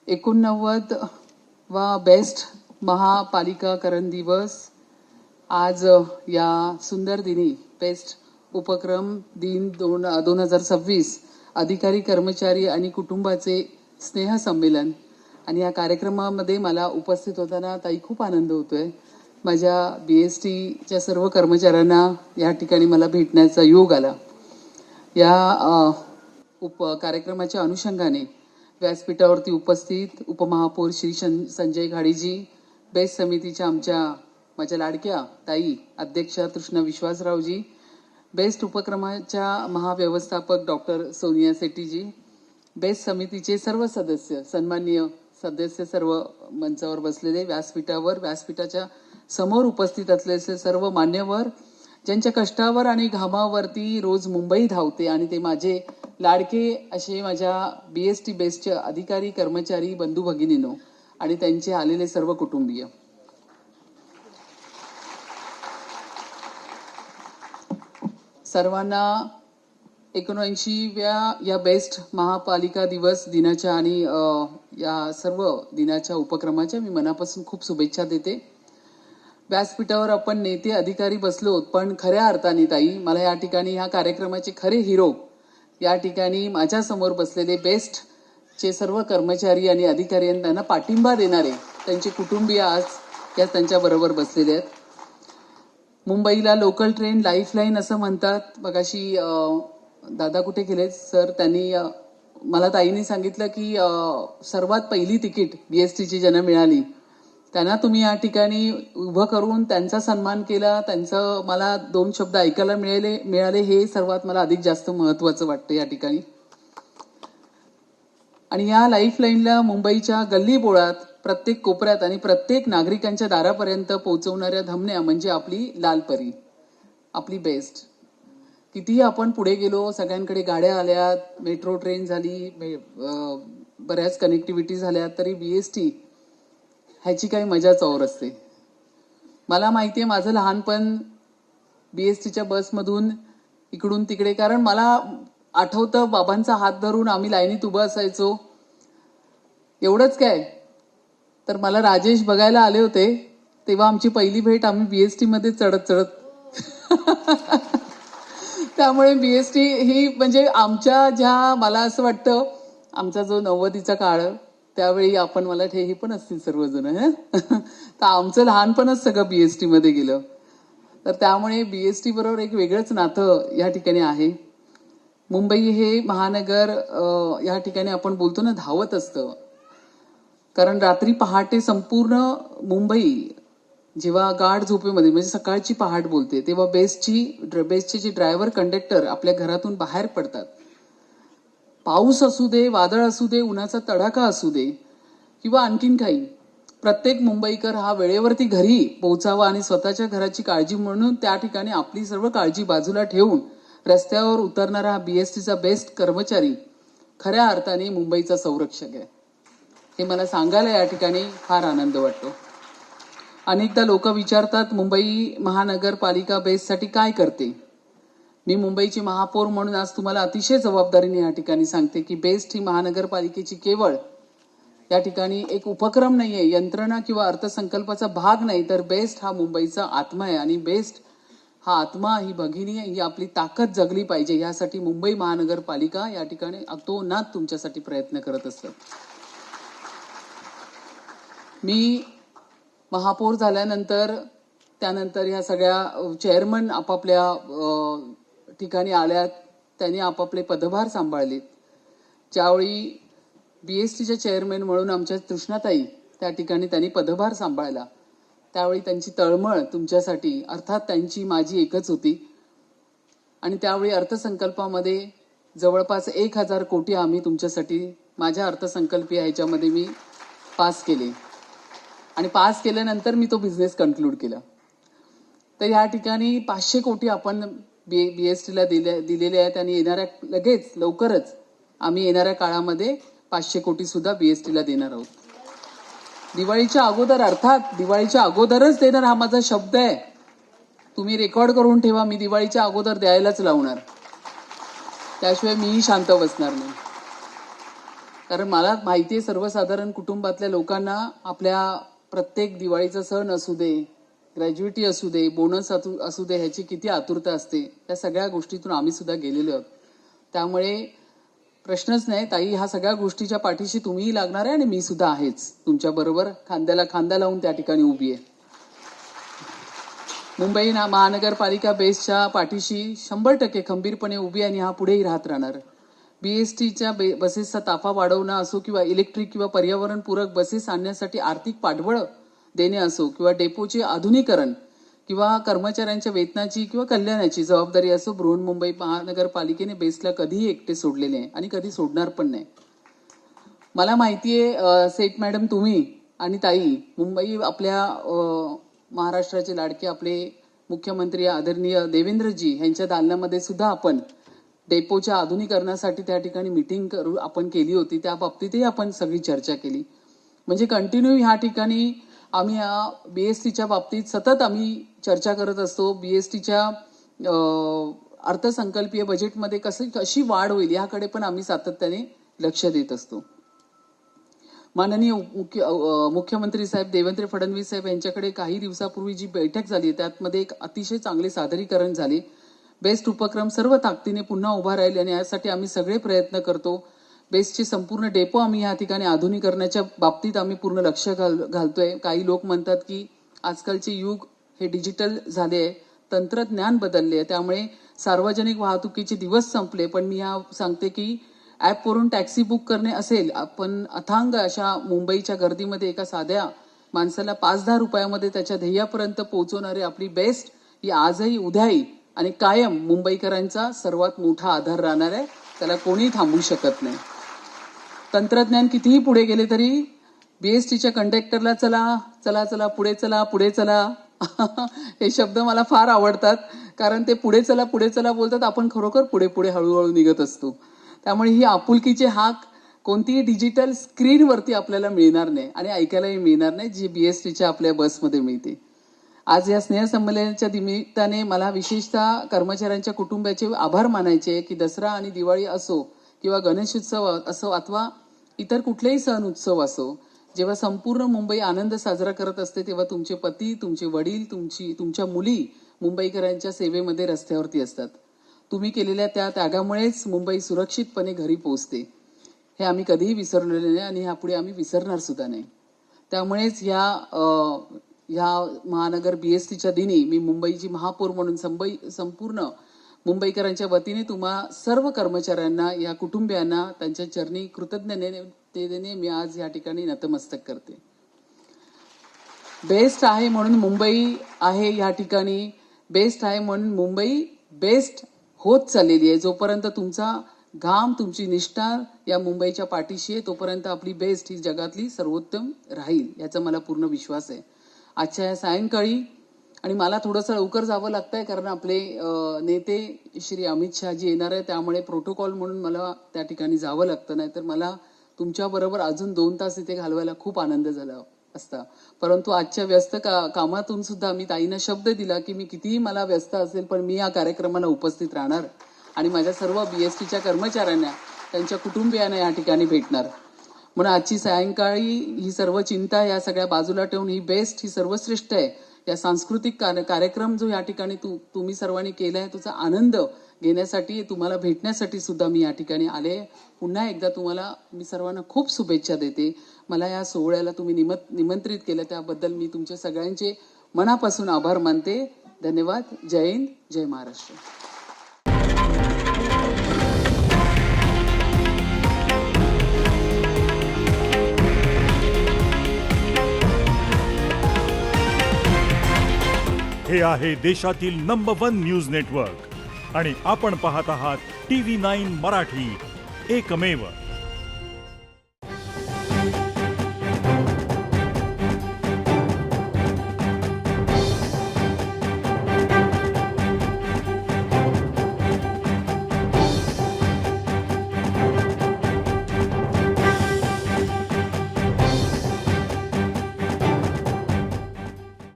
89वा best महापालिकाकरण दिवस आज या सुंदर दिनी बेस्ट उपक्रम दिन 2026 अधिकारी कर्मचारी आणि कुटुंबाचे स्नेह संमेलन आणि या कार्यक्रमामध्ये मला उपस्थित होताना ताई खूप आनंद होतोय. माझ्या बीएसटीच्या सर्व कर्मचाऱ्यांना या ठिकाणी मला भेटण्याचा योग आला. या कार्यक्रमाच्या अनुषंगाने व्यासपीठावरती उपस्थित उपमहापौर श्री संजय घाडीजी, बेस्ट समितीच्या माझ्या लाडक्या ताई अध्यक्षा तृष्णा विश्वासरावजी, बेस्ट उपक्रमाच्या महाव्यवस्थापक डॉक्टर सोनिया शेट्टीजी, बेस्ट समितीचे सर्व सदस्य, सन्माननीय सदस्य सर्व मंचावर बसलेले, व्यासपीठाच्या समोर उपस्थित असलेले सर्व मान्यवर, ज्यांच्या कष्टावर आणि घामावरती रोज मुंबई धावते आणि ते माझे लाडके असे माझ्या बीएसटी बेस्टचे अधिकारी कर्मचारी बंधू भगिनींनो आणि त्यांचे आलेले सर्व कुटुंबीय, सर्वांना 79व्या या बेस्ट महापालिका दिवस दिनाच्या आणि या सर्व दिनाच्या उपक्रमाच्या मी मनापासून खूप शुभेच्छा देते. व्यासपीठावर आपण नेते अधिकारी बसलो, पण खऱ्या अर्थाने ताई मला या ठिकाणी ह्या कार्यक्रमाचे खरे हिरो या ठिकाणी माझ्या समोर बसलेले बेस्टचे सर्व कर्मचारी आणि अधिकारी आणि त्यांना पाठिंबा देणारे त्यांचे कुटुंबीय आज या त्यांच्या बरोबर बसलेले आहेत. मुंबईला लोकल ट्रेन लाईफलाईन असं म्हणतात. मगाशी दादा कुठे गेले सर, त्यांनी मला ताईने सांगितलं की सर्वात पहिली तिकीट बीएसटीची ज्यांना मिळाली त्यांना तुम्ही या ठिकाणी उभं करून त्यांचा सन्मान केला, त्यांचं मला 2 शब्द ऐकायला मिळाले हे सर्वात मला अधिक जास्त महत्वाचं वाटतं या ठिकाणी. आणि या लाईफलाईनला मुंबईच्या गल्ली बोळात प्रत्येक कोपऱ्यात आणि प्रत्येक नागरिकांच्या दारापर्यंत पोहोचवणाऱ्या धमन्या म्हणजे आपली लालपरी, आपली बेस्ट. कितीही आपण पुढे गेलो, सगळ्यांकडे गाड्या आल्यात, मेट्रो ट्रेन झाली, बऱ्याच कनेक्टिव्हिटी झाल्या, तरी बीएसटी ह्याची काही मजाच और असते. मला माहितीये माझं लहानपण बीएसटीच्या बसमधून इकडून तिकडे, कारण मला आठवतं बाबांचा हात धरून आम्ही लाईनीत उभं असायचो. एवढंच काय, तर मला राजेश बघायला आले होते तेव्हा आमची पहिली भेट आम्ही बीएसटी मध्ये चढत त्यामुळे बीएसटी ही म्हणजे आमच्या मला असं वाटतं आमचा जो 90चा काळ त्यावेळी आपण मला हे पण असतील सर्वजण तर आमचं लहानपणच सगळं बीएसटी मध्ये गेलं. तर त्यामुळे बीएसटी बरोबर एक वेगळंच नातं या ठिकाणी आहे. मुंबई हे महानगर या ठिकाणी आपण बोलतो ना धावत असतं, कारण रात्री पहाटे संपूर्ण मुंबई जेव्हा गाढ झोपेमध्ये म्हणजे सकाळची पहाट बोलते तेव्हा बेस्टचे जे ड्रायव्हर कंडक्टर आपल्या घरातून बाहेर पडतात. पाऊस असू दे, वादळ असू दे, उन्हाचा तडाखा असू दे किंवा आणखीन काही, प्रत्येक मुंबईकर हा वेळेवरती घरी पोहोचावा आणि स्वतःच्या घराची काळजी म्हणून त्या ठिकाणी आपली सर्व काळजी बाजूला ठेवून रस्त्यावर उतरणारा हा बीएसटीचा बेस्ट कर्मचारी खऱ्या अर्थाने मुंबईचा संरक्षक आहे. हे मला सांगायला या ठिकाणी फार आनंद वाटतो. अनेकदा लोक विचारतात मुंबई महानगरपालिका बेस्टसाठी काय करते. मी मुंबईची महापौर म्हणून आज तुम्हाला अतिशय जबाबदारीने या ठिकाणी सांगते की बेस्ट ही महानगरपालिकेची केवळ या ठिकाणी एक उपक्रम नाहीये, यंत्रणा किंवा अर्थसंकल्पाचा भाग नाही, तर बेस्ट हा मुंबईचा आत्मा आहे. आणि बेस्ट हा आत्मा, ही भगिनी, ही आपली ताकद जगली पाहिजे यासाठी मुंबई महानगरपालिका या ठिकाणी अतोनात तुमच्यासाठी प्रयत्न करत असतात. मी महापौर झाल्यानंतर त्यानंतर ह्या सगळ्या चेअरमन आपापल्या ठिकाणी आल्यात, त्यांनी आपापले पदभार सांभाळले. ज्यावेळी बीएसटीच्या चेअरमॅन म्हणून आमच्या तृष्णाताई त्या ठिकाणी त्यांनी पदभार सांभाळला, त्यावेळी त्यांची तळमळ तुमच्यासाठी, अर्थात त्यांची माझी एकच होती. आणि त्यावेळी अर्थसंकल्पामध्ये जवळपास 1000 कोटी आम्ही तुमच्यासाठी माझ्या अर्थसंकल्पीय ह्याच्यामध्ये मी पास केले आणि पास केल्यानंतर मी तो बिझनेस कन्क्लूड केला. तर या ठिकाणी 500 कोटी आपण बीएसटीला दिलेले आहेत आणि लगेच लवकरच आम्ही येणाऱ्या काळामध्ये 500 कोटी सुद्धा बीएसटीला देणार आहोत. दिवाळीच्या अगोदर, अर्थात दिवाळीच्या अगोदरच देणार हा माझा शब्द आहे. तुम्ही रेकॉर्ड करून ठेवा, मी दिवाळीच्या अगोदर द्यायलाच लावणार, त्याशिवाय मीही शांत बसणार नाही. कारण मला माहिती आहे सर्वसाधारण कुटुंबातल्या लोकांना आपल्या प्रत्येक दिवाळीचा सण असू दे, ग्रॅज्युइटी असू दे, बोनस असू दे, ह्याची किती आतुरता असते. त्या सगळ्या गोष्टीतून आम्ही सुद्धा गेलेलो आहोत. त्यामुळे प्रश्नच नाही ताई, ह्या सगळ्या गोष्टीच्या पाठीशी तुम्हीही लागणार आहे आणि मी सुद्धा आहेच तुमच्या बरोबर, खांद्याला खांदा लावून त्या ठिकाणी उभी आहे. मुंबई महानगरपालिका बेस्टच्या पाठीशी 100% खंबीरपणे उभी आहे आणि हा पुढेही राहत राहणार. बीएसटीच्या बसेसचा ताफा वाढवणं असो किंवा इलेक्ट्रिक किंवा पर्यावरणपूरक बसेस आणण्यासाठी आर्थिक पाठबळ देणे असो किंवा डेपोचे आधुनिकरण किंवा कर्मचाऱ्यांच्या वेतनाची किंवा कल्याणाची जबाबदारी असो, बृहन्मुंबई महानगरपालिकेने बेस्टला कधीही एकटे सोडलेले आहे आणि कधी सोडणार पण नाही. मला माहितीये सेठ मॅडम, तुम्ही आणि ताई, मुंबई आपल्या महाराष्ट्राचे लाडके आपले मुख्यमंत्री आदरणीय देवेंद्रजी यांच्या दालनामध्ये सुद्धा आपण डेपोच्या आधुनिकरणासाठी त्या ठिकाणी मीटिंग आपण केली होती. त्या बाबतीतही आपण सगळी चर्चा केली. म्हणजे कंटिन्यू ह्या ठिकाणी आम्ही बीएसटीच्या बाबतीत सतत आम्ही चर्चा करत असतो. बीएसटीच्या अर्थसंकल्पीय बजेटमध्ये कशी वाढ होईल याकडे पण आम्ही सातत्याने लक्ष देत असतो. माननीय मुख्यमंत्री साहेब देवेंद्र फडणवीस साहेब यांच्याकडे काही दिवसापूर्वी जी बैठक झाली त्यामध्ये एक अतिशय चांगले सादरीकरण झाले. बेस्ट उपक्रम सर्व ताकदीने पुन्हा उभा राहील आणि यासाठी आम्ही सगळे प्रयत्न करतो. बेस्टचे संपूर्ण डेपो आम्ही या ठिकाणी आधुनिकरणाच्या बाबतीत आम्ही पूर्ण लक्ष घालतोय. काही लोक म्हणतात की आजकालचे युग हे डिजिटल झाले आहे, तंत्रज्ञान बदलले आहे, त्यामुळे सार्वजनिक वाहतुकीचे दिवस संपले. पण मी सांगते की ॲपवरून टॅक्सी बुक करणे असेल, आपण अथांग अशा मुंबईच्या गर्दीमध्ये एका साध्या माणसाला 5-10 रुपयामध्ये त्याच्या ध्येयापर्यंत पोहोचवणारी आपली बेस्ट ही आजही, उद्याही आणि कायम मुंबईकरांचा सर्वात मोठा आधार राहणार आहे. त्याला कोणी थांबवू शकत नाही. तंत्रज्ञान कितीही पुढे गेले तरी बीएसटीच्या कंडक्टरला चला चला चला पुढे चला पुढे चला हे शब्द मला फार आवडतात. कारण ते पुढे चला बोलतात, आपण खरोखर पुढे पुढे हळूहळू निघत असतो. त्यामुळे ही आपुलकीची हाक कोणतीही डिजिटल स्क्रीनवरती आपल्याला मिळणार नाही आणि ऐकायलाही मिळणार नाही, जी बीएसटीच्या आपल्या बसमध्ये मिळते. आज या स्नेहसंमेलनाच्या निमित्ताने मला विशेषतः कर्मचाऱ्यांच्या कुटुंबाचे आभार मानायचे की दसरा आणि दिवाळी असो किंवा गणेशोत्सव असो अथवा इतर कुठलेही सण उत्सव असो, जेव्हा संपूर्ण मुंबई आनंद साजरा करत असते तेव्हा तुमचे पती, तुमचे वडील, तुमच्या मुली मुंबईकरांच्या सेवेमध्ये रस्त्यावरती असतात. तुम्ही केलेल्या त्या त्यागामुळेच मुंबई सुरक्षितपणे घरी पोहोचते. हे आम्ही कधीही विसरलेले नाही आणि ह्यापुढे आम्ही विसरणार सुद्धा नाही. त्यामुळेच ह्या महानगर बीएसटीच्या दिनी मी मुंबईची महापौर म्हणून संपूर्ण मुंबईकरांच्या वतीने तुम्हा सर्व कर्मचाऱ्यांना, या कुटुंबियांना त्यांच्या चरणी कृतज्ञतेने मी आज या ठिकाणी नतमस्तक करते. बेस्ट आहे म्हणून मुंबई आहे या ठिकाणी, बेस्ट आहे म्हणून मुंबई बेस्ट होत चाललेली आहे. जोपर्यंत तुमचा घाम, तुमची निष्ठा या मुंबईच्या पाठीशी आहे तोपर्यंत आपली बेस्ट ही जगातली सर्वोत्तम राहील याचा मला पूर्ण विश्वास आहे. आजच्या या सायंकाळी, आणि मला थोडंसं लवकर जावं लागतंय कारण आपले नेते श्री अमित शहाजी येणार आहे, त्यामुळे प्रोटोकॉल म्हणून मला त्या ठिकाणी जावं लागतं. नाही तर मला तुमच्याबरोबर अजून 2 तास इथे घालवायला खूप आनंद झाला असता. परंतु आजच्या व्यस्त कामातून सुद्धा मी ताईंना शब्द दिला की मी कितीही मला व्यस्त असेल पण मी या कार्यक्रमाला उपस्थित राहणार आणि माझ्या सर्व बीएसटीच्या कर्मचाऱ्यांना, त्यांच्या कुटुंबियांना या ठिकाणी भेटणार. म्हणून आजची सायंकाळी ही सर्व चिंता या सगळ्या बाजूला ठेवून ही बेस्ट ही सर्वश्रेष्ठ आहे या सांस्कृतिक कार्यक्रम जो या ठिकाणी तुम्ही सर्वांनी केलाय त्याचा आनंद घेण्यासाठी, तुम्हाला भेटण्यासाठी सुद्धा मी या ठिकाणी आले. पुन्हा एकदा तुम्हाला मी सर्वांना खूप शुभेच्छा देते. मला या सोहळ्याला तुम्ही निमंत्रित केलं त्याबद्दल मी तुमच्या सगळ्यांचे मनापासून आभार मानते. धन्यवाद. जय हिंद, जय महाराष्ट्र. हे आहे देशातील नंबर 1 न्यूज नेटवर्क आणि आपण पाहत आहात TV9 मराठी, एकमेव.